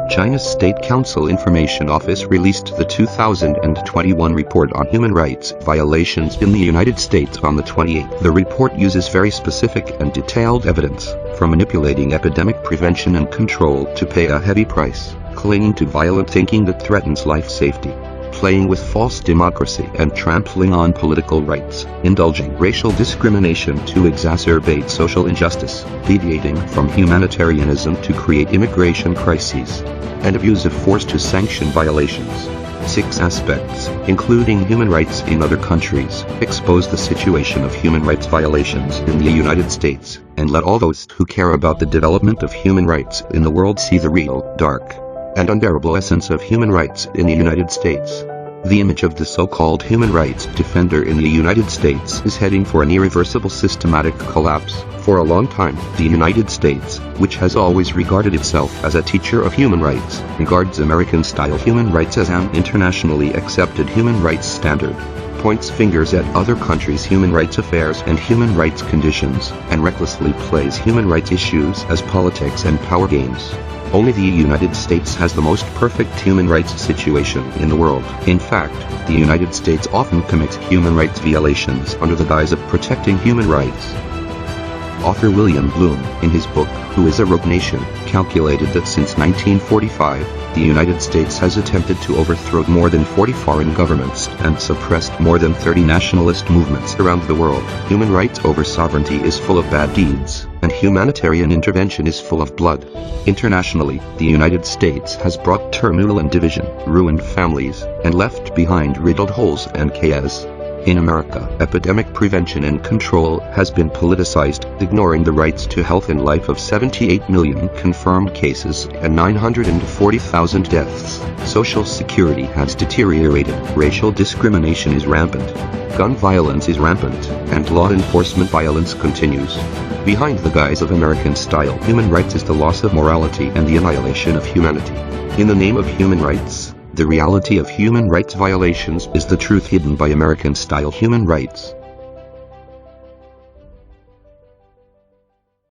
China's State Council Information Office released the 2021 report on human rights violations in the United States on the 28th. The report uses very specific and detailed evidence, from manipulating epidemic prevention and control to pay a heavy price, clinging to violent thinking that threatens life safety, playing with false democracy and trampling on political rights, indulging racial discrimination to exacerbate social injustice, deviating from humanitarianism to create immigration crises, and abuse of force to sanction violations. 6 aspects, including human rights in other countries, expose the situation of human rights violations in the United States, and let all those who care about the development of human rights in the world see the real, dark, and unbearable essence of human rights in the United States. The image of the so-called human rights defender in the United States is heading for an irreversible systematic collapse. For a long time, the United States, which has always regarded itself as a teacher of human rights, regards American-style human rights as an internationally accepted human rights standard, points fingers at other countries' human rights affairs and human rights conditions, and recklessly plays human rights issues as politics and power games. Only the United States has the most perfect human rights situation in the world. In fact, the United States often commits human rights violations under the guise of protecting human rights. Author William Bloom, in his book, Who is a Rogue Nation?, calculated that since 1945, the United States has attempted to overthrow more than 40 foreign governments and suppressed more than 30 nationalist movements around the world. Human rights over sovereignty is full of bad deeds, and humanitarian intervention is full of blood. Internationally, the United States has brought turmoil and division, ruined families, and left behind riddled holes and chaos. In America, epidemic prevention and control has been politicized, ignoring the rights to health and life of 78 million confirmed cases and 940,000 deaths. Social security has deteriorated, racial discrimination is rampant, gun violence is rampant, and law enforcement violence continues. Behind the guise of American-style human rights is the loss of morality and the annihilation of humanity. In the name of human rights, the reality of human rights violations is the truth hidden by American-style human rights.